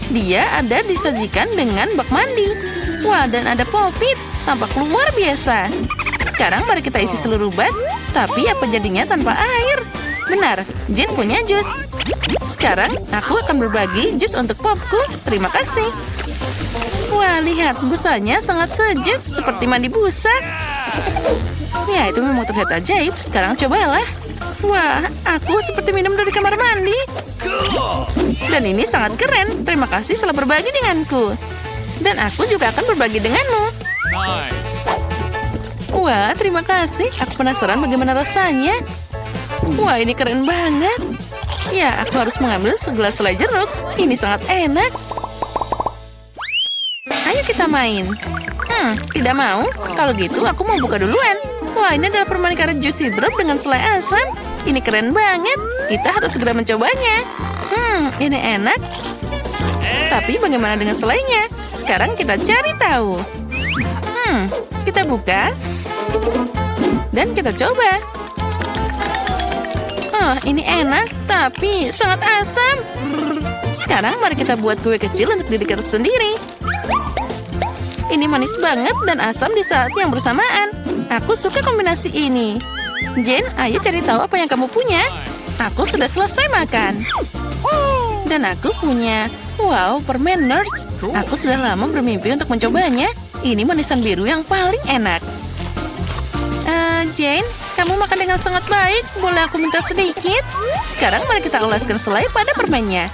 dia ada disajikan dengan bak mandi. Wah, dan ada popit. Tampak luar biasa. Sekarang mari kita isi seluruh bak. Tapi apa jadinya tanpa air? Benar, Jen punya jus. Sekarang aku akan berbagi jus untuk popku. Terima kasih. Wah, lihat, busanya sangat sejuk. Seperti mandi busa. Ya, itu memang terlihat ajaib. Sekarang cobalah. Wah, aku seperti minum dari kamar mandi. Dan ini sangat keren. Terima kasih telah berbagi denganku. Dan aku juga akan berbagi denganmu. Nice. Wah, terima kasih. Aku penasaran bagaimana rasanya. Wah, ini keren banget. Ya, aku harus mengambil segelas selai jeruk. Ini sangat enak. Ayo kita main. Tidak mau? Kalau gitu, aku mau buka duluan. Wah, ini adalah permen karet juicy drop dengan selai asam. Ini keren banget. Kita harus segera mencobanya. Ini enak. Tapi bagaimana dengan selainya? Sekarang kita cari tahu. Kita buka. Dan kita coba. Oh, ini enak, tapi sangat asam. Sekarang mari kita buat kue kecil untuk diri kita sendiri. Ini manis banget dan asam di saat yang bersamaan. Aku suka kombinasi ini. Jane, ayo cari tahu apa yang kamu punya. Aku sudah selesai makan. Dan aku punya, wow, permen Nerds. Aku sudah lama bermimpi untuk mencobanya. Ini manisan biru yang paling enak. Jane, kamu makan dengan sangat baik. Boleh aku minta sedikit? Sekarang mari kita oleskan selai pada permennya.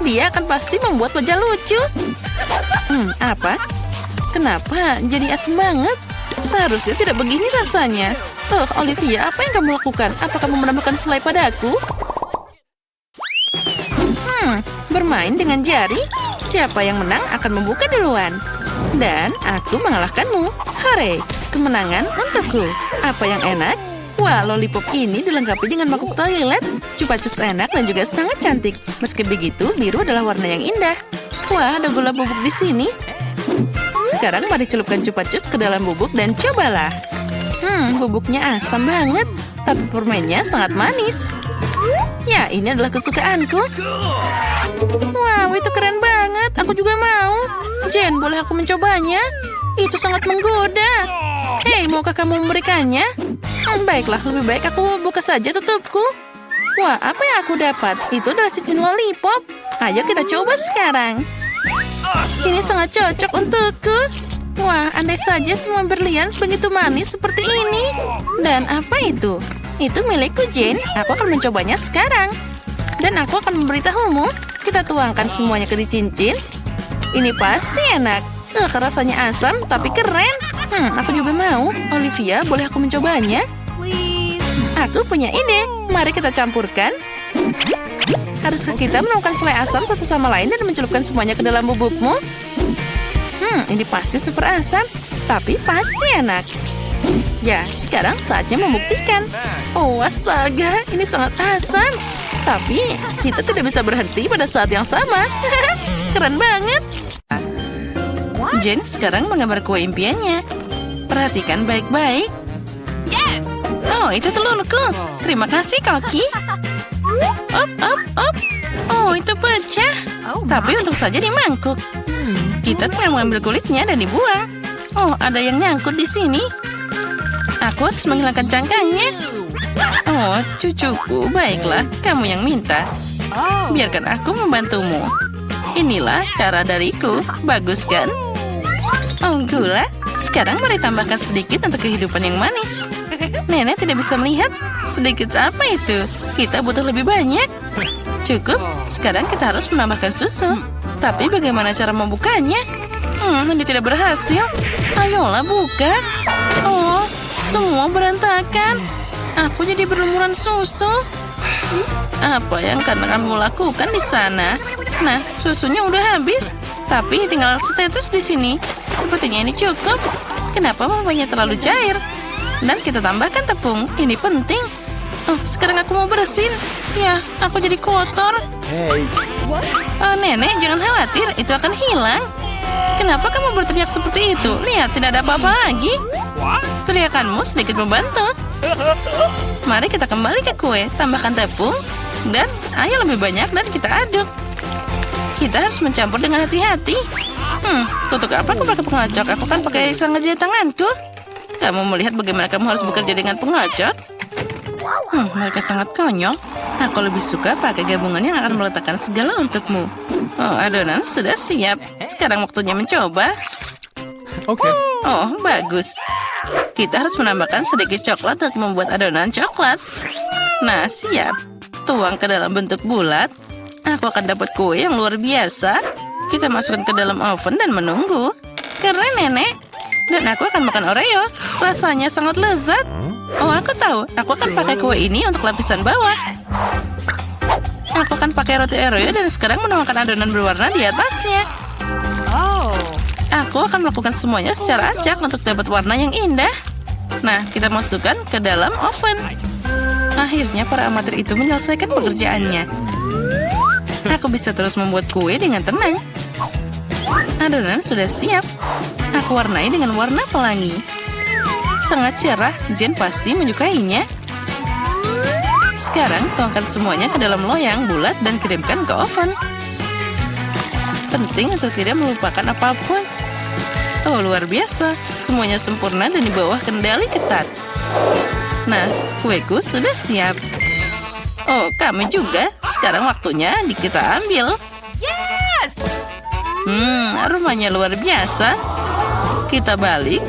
Dia akan pasti membuat wajah lucu. Apa? Kenapa jadi asam banget? Seharusnya tidak begini rasanya. Olivia, apa yang kamu lakukan? Apa kamu menambahkan selai padaku? Bermain dengan jari? Siapa yang menang akan membuka duluan. Dan aku mengalahkanmu. Hore, kemenangan untukku. Apa yang enak? Wah, lollipop ini dilengkapi dengan mangkuk toilet. Chupa Chups enak dan juga sangat cantik. Meski begitu, biru adalah warna yang indah. Wah, ada gula bubuk di sini. Sekarang mari celupkan Chupa Chups ke dalam bubuk dan cobalah. Bubuknya asam banget, tapi permennya sangat manis. Ya, ini adalah kesukaanku. Wow, itu keren banget. Aku juga mau. Jen, boleh aku mencobanya? Itu sangat menggoda. Hei, maukah kamu memberikannya? Baiklah, lebih baik aku buka saja tutupku. Wah, apa yang aku dapat? Itu adalah cincin lollipop. Ayo kita coba sekarang. Ini sangat cocok untukku. Wah, andai saja semua berlian begitu manis seperti ini. Dan apa itu? Itu milikku, Jane. Aku akan mencobanya sekarang. Dan aku akan memberitahumu. Kita tuangkan semuanya ke cincin. Ini pasti enak. Rasanya asam, tapi keren. Aku juga mau. Olivia, boleh aku mencobanya? Aku punya ide. Mari kita campurkan. Haruskah kita menemukan selai asam satu sama lain dan mencelupkan semuanya ke dalam bubukmu? Ini pasti super asam, tapi pasti enak. Ya, sekarang saatnya membuktikan. Oh, astaga, ini sangat asam. Tapi kita tidak bisa berhenti pada saat yang sama. Keren banget. Jen sekarang menggambar kue impiannya. Perhatikan baik-baik. Oh, itu telurku. Terima kasih, Koki. Oh, itu pecah. Tapi untung saja di mangkuk. Kita tinggal mengambil kulitnya dan dibuang. Oh, ada yang nyangkut di sini. Aku harus menghilangkan cangkangnya. Oh, cucuku, baiklah. Kamu yang minta. Biarkan aku membantumu. Inilah cara dariku. Bagus kan? Oh, gula. Sekarang mari tambahkan sedikit untuk kehidupan yang manis. Nenek tidak bisa melihat. Sedikit apa itu? Kita butuh lebih banyak. Cukup. Sekarang kita harus menambahkan susu. Tapi bagaimana cara membukanya? Ini tidak berhasil. Ayolah buka. Oh, semua berantakan. Aku jadi berlumuran susu. Apa yang kamu lakukan di sana? Nah, susunya udah habis. Tapi tinggal setetes di sini. Sepertinya ini cukup. Kenapa mamanya terlalu cair? Dan kita tambahkan tepung. Ini penting. Oh, sekarang aku mau bersin. Ya, aku jadi kotor. Oh, nenek, jangan khawatir. Itu akan hilang. Kenapa kamu berteriak seperti itu? Lihat, tidak ada apa-apa lagi. Teriakanmu sedikit membantu. Mari kita kembali ke kue. Tambahkan tepung. Dan air lebih banyak dan kita aduk. Kita harus mencampur dengan hati-hati. Untuk apa aku pakai pengocok? Aku kan pakai sangat jari tanganku. Kamu melihat bagaimana kamu harus bekerja dengan pengocok? Mereka sangat konyol. Aku lebih suka pakai gabungan yang akan meletakkan segala untukmu. Oh, adonan sudah siap. Sekarang waktunya mencoba. Okay. Oh, bagus. Kita harus menambahkan sedikit coklat untuk membuat adonan coklat. Nah, siap. Tuang ke dalam bentuk bulat. Aku akan dapat kue yang luar biasa. Kita masukkan ke dalam oven dan menunggu. Keren, Nenek. Dan aku akan makan Oreo. Rasanya sangat lezat. Oh, aku tahu. Aku akan pakai kue ini untuk lapisan bawah. Aku akan pakai roti Oreo dan sekarang menuangkan adonan berwarna di atasnya. Aku akan melakukan semuanya secara acak untuk dapat warna yang indah. Nah, kita masukkan ke dalam oven. Akhirnya para amatir itu menyelesaikan pekerjaannya. Aku bisa terus membuat kue dengan tenang. Adonan sudah siap. Aku warnai dengan warna pelangi. Sangat cerah, Jen pasti menyukainya. Sekarang tuangkan semuanya ke dalam loyang bulat dan kirimkan ke oven. Penting untuk tidak melupakan apapun. Oh, luar biasa. Semuanya sempurna dan di bawah kendali ketat. Nah, kueku sudah siap. Oh, kami juga. Sekarang waktunya kita ambil. Aromanya luar biasa. Kita balik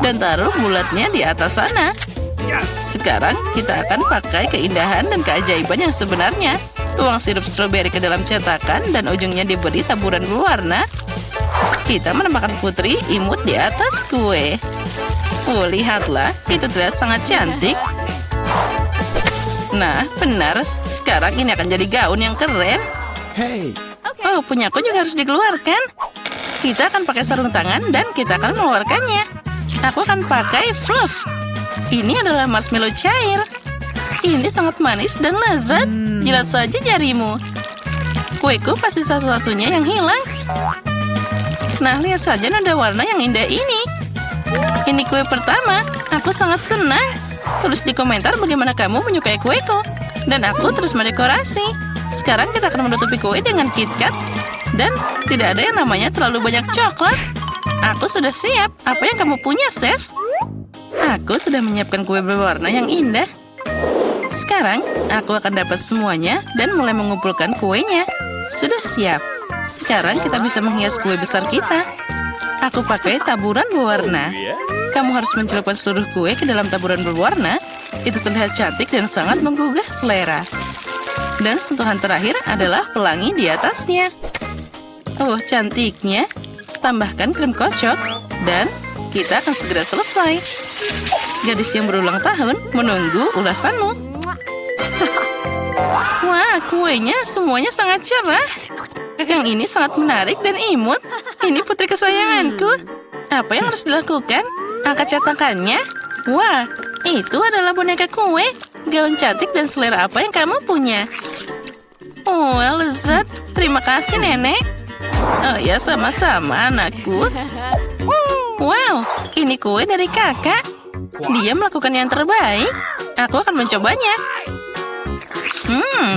dan taruh bulatnya di atas sana. Sekarang kita akan pakai keindahan dan keajaiban yang sebenarnya. Tuang sirup stroberi ke dalam cetakan dan ujungnya diberi taburan berwarna. Kita menambahkan putri imut di atas kue. Oh, lihatlah, itu terlihat sangat cantik. Nah, benar. Sekarang ini akan jadi gaun yang keren. Hey. Oh, punyaku juga harus dikeluarkan. Kita akan pakai sarung tangan dan kita akan mengeluarkannya. Aku akan pakai fluff. Ini adalah marshmallow cair. Ini sangat manis dan lezat. Jilat saja jarimu. Kueku pasti satu-satunya yang hilang. Nah, lihat saja noda warna yang indah ini. Ini kue pertama. Aku sangat senang. Tulis di komentar bagaimana kamu menyukai kueku. Dan aku terus mendekorasi. Sekarang kita akan menutupi kue dengan KitKat. Dan tidak ada yang namanya terlalu banyak coklat. Aku sudah siap. Apa yang kamu punya, Chef? Aku sudah menyiapkan kue berwarna yang indah. Sekarang, aku akan dapat semuanya dan mulai mengumpulkan kuenya. Sudah siap. Sekarang kita bisa menghias kue besar kita. Aku pakai taburan berwarna. Kamu harus mencelupkan seluruh kue ke dalam taburan berwarna. Itu terlihat cantik dan sangat menggugah selera. Dan sentuhan terakhir adalah pelangi di atasnya. Oh, cantiknya. Tambahkan krim kocok. Dan kita akan segera selesai. Gadis yang berulang tahun menunggu ulasanmu. Wah, kuenya semuanya sangat cerah. Yang ini sangat menarik dan imut. Ini putri kesayanganku. Apa yang harus dilakukan? Angkat cetakannya. Wah, itu adalah boneka kue. Gaun cantik dan selera apa yang kamu punya? Oh, lezat. Terima kasih, Nenek. Oh ya, sama-sama, anakku. Wow, ini kue dari kakak. Dia melakukan yang terbaik. Aku akan mencobanya.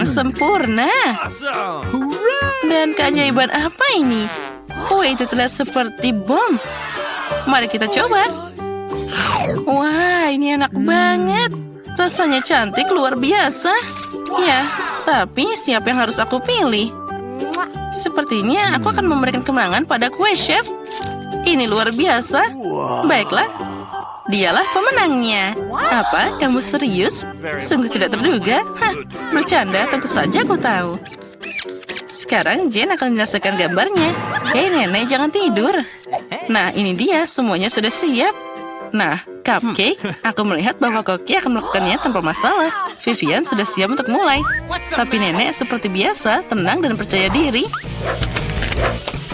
Sempurna. Dan keajaiban apa ini? Kue itu terlihat seperti bom. Mari kita coba. Wah, ini enak banget. Rasanya cantik luar biasa. Ya, tapi siapa yang harus aku pilih? Sepertinya aku akan memberikan kemenangan pada kue, Chef. Ini luar biasa. Baiklah, dialah pemenangnya. Apa? Kamu serius? Sungguh tidak terduga. Hah, bercanda, tentu saja aku tahu. Sekarang Jen akan menyelesaikan gambarnya. Hei Nenek, jangan tidur. Nah, ini dia, semuanya sudah siap. Nah, Cupcake, aku melihat bahwa Koki akan melakukannya tanpa masalah. Vivian sudah siap untuk mulai. Tapi Nenek seperti biasa, tenang dan percaya diri.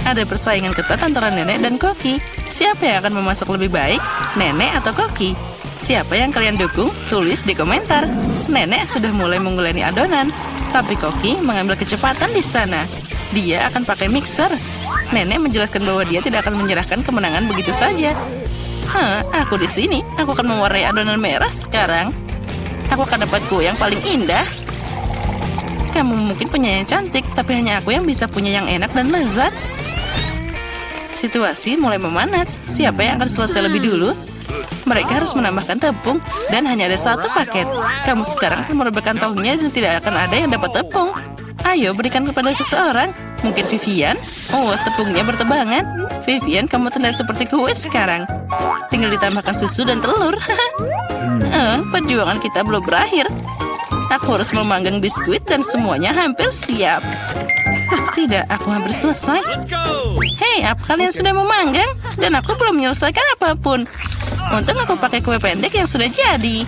Ada persaingan ketat antara Nenek dan Koki. Siapa yang akan memasak lebih baik? Nenek atau Koki? Siapa yang kalian dukung? Tulis di komentar. Nenek sudah mulai mengguleni adonan. Tapi Koki mengambil kecepatan di sana. Dia akan pakai mixer. Nenek menjelaskan bahwa dia tidak akan menyerahkan kemenangan begitu saja. Aku di sini. Aku akan mewarnai adonan merah sekarang. Aku akan dapat kue yang paling indah. Kamu mungkin punya yang cantik, tapi hanya aku yang bisa punya yang enak dan lezat. Situasi mulai memanas. Siapa yang akan selesai lebih dulu? Mereka harus menambahkan tepung dan hanya ada satu paket. Kamu sekarang akan merebahkan tahunya dan tidak akan ada yang dapat tepung. Ayo berikan kepada seseorang. Mungkin Vivian? Oh, tepungnya bertebangan. Vivian, kamu terlihat seperti kue sekarang. Tinggal ditambahkan susu dan telur. Perjuangan kita belum berakhir. Aku harus memanggang biskuit dan semuanya hampir siap. tidak, aku hampir selesai. Let's go. Hei, apa kalian sudah memanggang? Dan aku belum menyelesaikan apapun. Untung aku pakai kue pendek yang sudah jadi.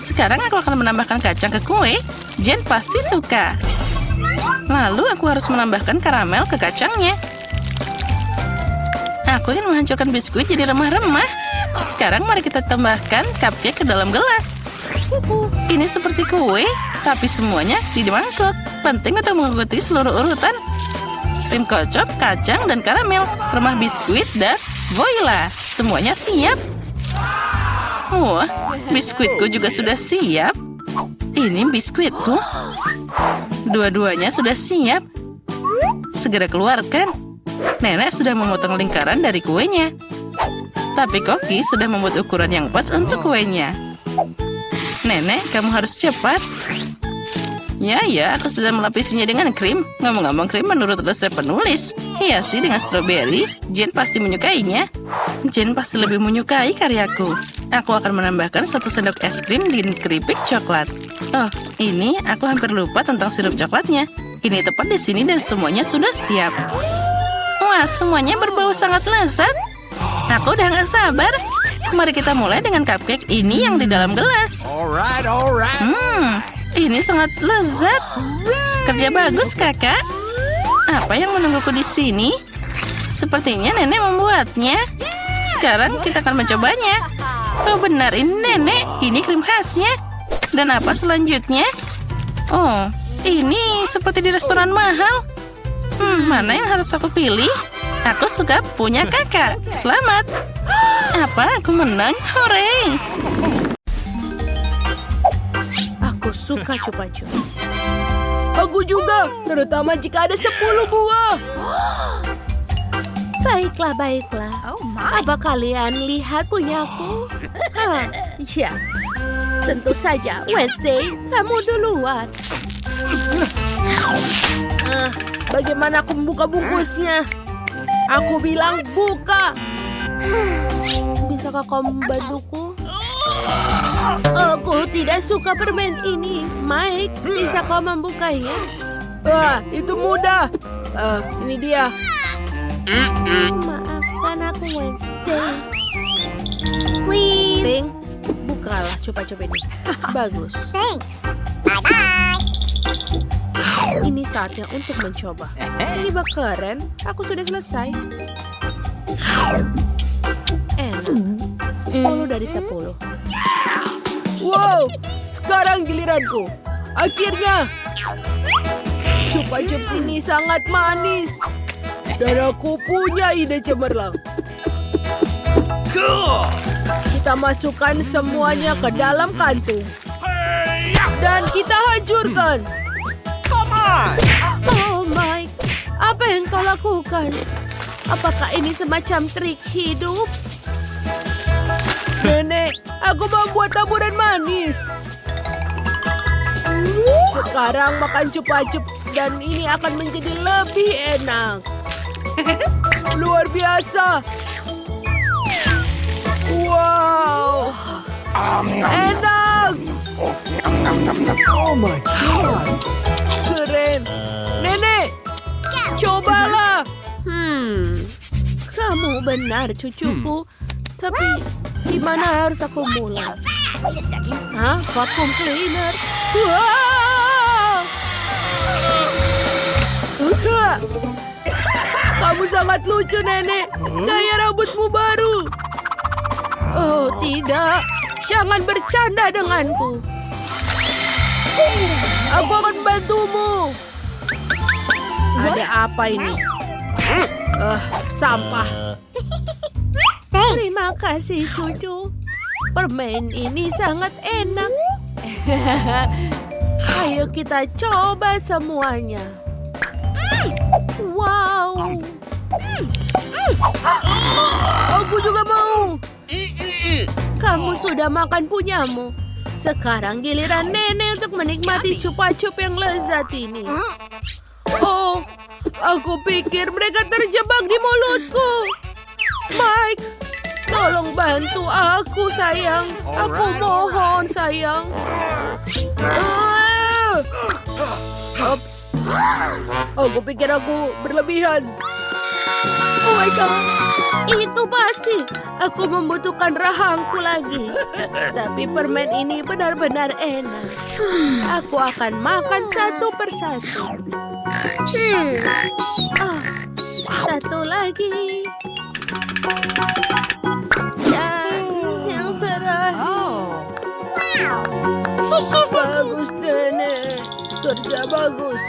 Sekarang aku akan menambahkan kacang ke kue. Jen pasti suka. Lalu aku harus menambahkan karamel ke kacangnya. Aku ingin menghancurkan biskuit jadi remah-remah. Sekarang mari kita tambahkan cupcake ke dalam gelas. Ini seperti kue, tapi semuanya di mangkok. Penting untuk mengikuti seluruh urutan. Krim kocok, kacang, dan karamel. Remah biskuit dan voila. Semuanya siap. Wah, biskuitku juga sudah siap. Ini biskuitku. Dua-duanya sudah siap. Segera keluarkan. Nenek sudah memotong lingkaran dari kuenya. Tapi Koki sudah membuat ukuran yang pas untuk kuenya. Nenek, kamu harus cepat. Ya, aku sudah melapisinya dengan krim. Ngomong-ngomong krim menurut resep penulis. Hiasi dengan stroberi. Jen pasti menyukainya. Jen pasti lebih menyukai karyaku. Aku akan menambahkan 1 sendok es krim dengan keripik coklat. Oh, ini aku hampir lupa tentang sirup coklatnya. Ini tepat di sini dan semuanya sudah siap. Wah, semuanya berbau sangat lezat. Aku udah gak sabar. Mari kita mulai dengan cupcake ini yang di dalam gelas. Alright. Ini sangat lezat. Kerja bagus, kakak. Apa yang menungguku di sini? Sepertinya nenek membuatnya. Sekarang kita akan mencobanya. Oh benar, ini nenek. Ini krim khasnya. Dan apa selanjutnya? Oh, ini seperti di restoran mahal. Mana yang harus aku pilih? Aku suka punya kakak. Selamat. Apa? Aku menang. Hore. Aku suka cupa-cup. Aku juga, terutama jika ada 10 buah. Baiklah. Apa kalian lihat punyaku? Ya, tentu saja. Wednesday, kamu duluan. Bagaimana aku membuka bungkusnya? Aku bilang buka. Bisakah kau membantuku? Aku tidak suka permen ini. Mike, bisa kau membukanya? Wah, itu mudah. Ini dia. Maafkan aku, Wednesday. Please. Pink, bukalah coba-coba ini. Bagus. Thanks. Bye-bye. Ini saatnya untuk mencoba. Ini bak keren. Aku sudah selesai. Enak. 10 dari 10. Wow, sekarang giliranku. Akhirnya. Chupa Chups ini sangat manis. Dan aku punya ide cemerlang. Kita masukkan semuanya ke dalam kantung. Dan kita hancurkan. Oh Mike, apa yang kau lakukan? Apakah ini semacam trik hidup? Nenek, aku membuat taburan manis. Sekarang makan cupa-cup dan ini akan menjadi lebih enak. Luar biasa. Wow. Enak. Oh my god. Keren. Nenek, cobalah. Kamu benar, cucuku. Tapi di mana harus aku mulai? Vacuum cleaner. Wow. Kamu sangat lucu, Nenek. Kayak rambutmu baru. Oh, tidak. Jangan bercanda denganku. Aku akan membantumu. Ada apa ini? Sampah. Terima kasih, cucu. Permen ini sangat enak. Ayo kita coba semuanya. Wow. Aku juga mau. Kamu sudah makan punyamu. Sekarang giliran nenek untuk menikmati chupa-chup yang lezat ini. Oh, aku pikir mereka terjebak di mulutku. Mike, tolong bantu aku, sayang. Aku mohon, sayang. Ups. Aku pikir aku berlebihan. Oh my god. Itu pasti. Aku membutuhkan rahangku lagi. Tapi permen ini benar-benar enak. Aku akan makan satu persatu. Satu lagi. Dan yang terakhir. Bagus, Nenek. Kerja bagus.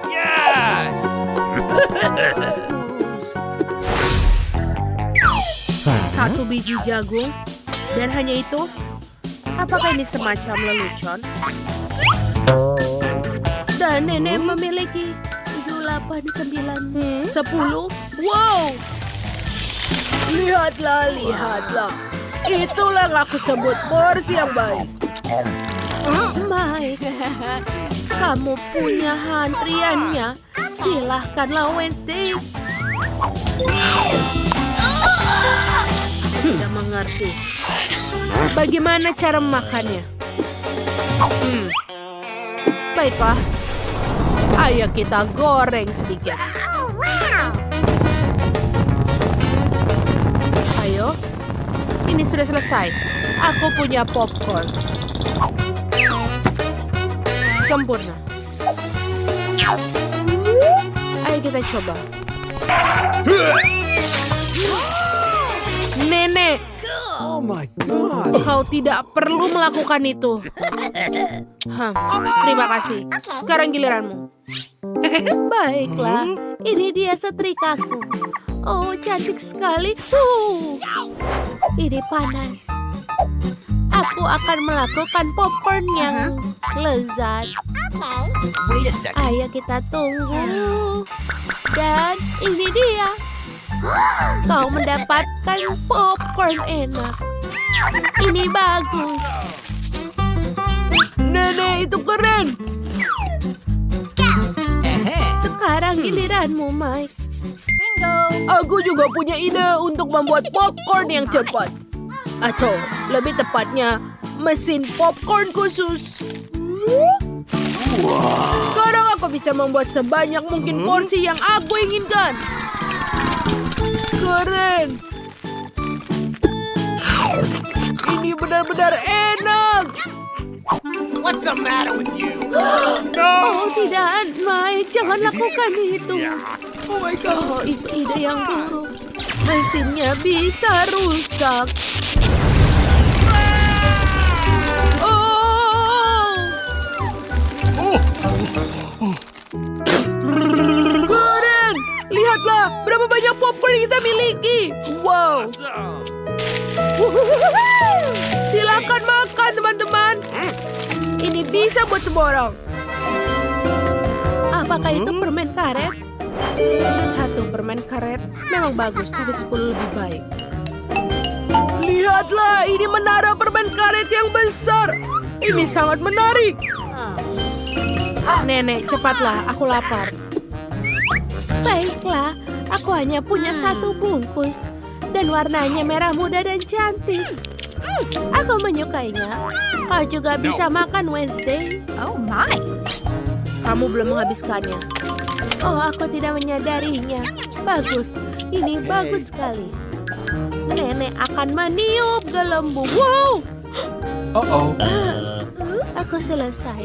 Yes! Satu biji jagung. Dan hanya itu? Apakah ini semacam lelucon? Dan Nenek memiliki 7, 8, 9, 10. Wow! Lihatlah, lihatlah. Itulah yang aku sebut porsi yang baik. Mike, kamu punya antriannya. Silahkanlah Wednesday. Tidak mengerti. Bagaimana cara memakannya? Baiklah. Ayo kita goreng sedikit. Ayo. Ini sudah selesai. Aku punya popcorn. Sempurna. Ayo kita coba. Nenek, Oh my god! kau tidak perlu melakukan itu. Terima kasih. Sekarang giliranmu. Baiklah, ini dia setrikaku. Oh, cantik sekali. Ini panas. Aku akan melakukan popcorn yang lezat. Wait a second. Ayo kita tunggu. Dan ini dia. Kau mendapatkan popcorn enak. Ini bagus. Nenek, itu keren. Sekarang giliranmu, Mike. Bingo. Aku juga punya ide untuk membuat popcorn yang cepat. Atau lebih tepatnya, mesin popcorn khusus. Sekarang aku bisa membuat sebanyak mungkin porsi yang aku inginkan. Keren. Ini benar-benar enak. What's the matter with you? Oh tidak, Mike, jangan lakukan itu. Oh my god, oh, itu ide yang buruk. Mesinnya bisa rusak. Keren! Lihatlah berapa banyak popcorn yang kita miliki. Wow. Silakan makan, teman-teman. Ini bisa buat semua orang. Apakah itu permen karet? Satu permen karet memang bagus, tapi 10 lebih baik. Lihatlah, ini menara permen karet yang besar. Ini sangat menarik. Nenek, cepatlah, aku lapar. Baiklah, aku hanya punya satu bungkus. Dan warnanya merah muda dan cantik. Aku menyukainya. Kau juga bisa makan Wednesday. Oh my. Kamu belum menghabiskannya. Oh, aku tidak menyadarinya. Bagus, ini bagus sekali. Nenek akan meniup gelembung. Wow. Aku selesai.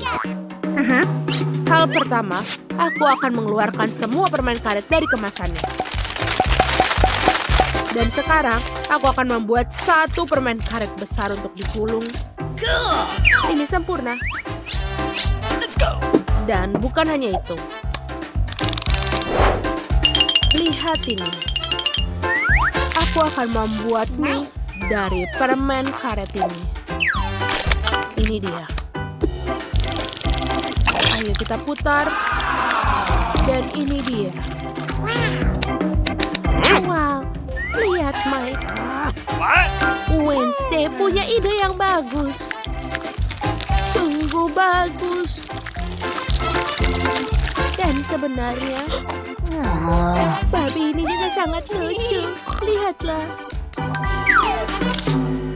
Hal pertama, aku akan mengeluarkan semua permen karet dari kemasannya. Dan sekarang, aku akan membuat satu permen karet besar untuk digulung. Ini sempurna. Let's go. Dan bukan hanya itu. Lihat ini. Aku akan membuat mie dari permen karet ini. Ini dia. Ayo kita putar. Dan ini dia. Wow. Lihat, Mike. What? Wednesday punya ide yang bagus. Sungguh bagus. Dan sebenarnya, babi ini juga sangat lucu. Lihatlah.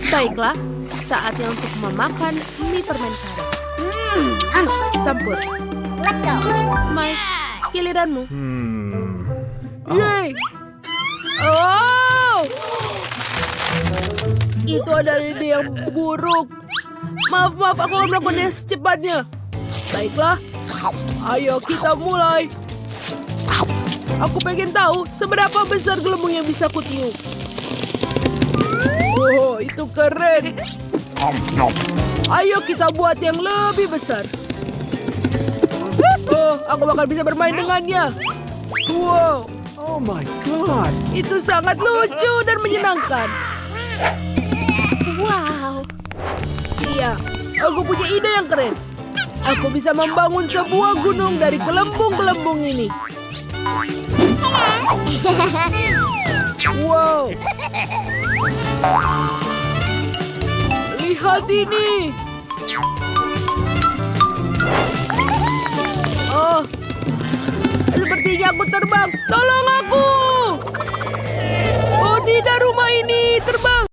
Baiklah, saatnya untuk memakan mie permen karet. Sempurna. Let's go. Mike, giliranmu. Yeay. Oh! Itu adalah ide yang buruk. Maaf, aku akan melakukannya secepatnya. Baiklah, ayo kita mulai. Aku pengen tahu seberapa besar gelembung yang bisa kutiup. Oh, itu keren. Ayo kita buat yang lebih besar. Oh, aku bakal bisa bermain dengannya. Wow. Oh my god. Itu sangat lucu dan menyenangkan. Wow. Iya, aku punya ide yang keren. Aku bisa membangun sebuah gunung dari gelembung-gelembung ini. Wow. Lihat ini. Oh, sepertinya aku terbang. Tolong aku. Oh tidak, rumah ini terbang.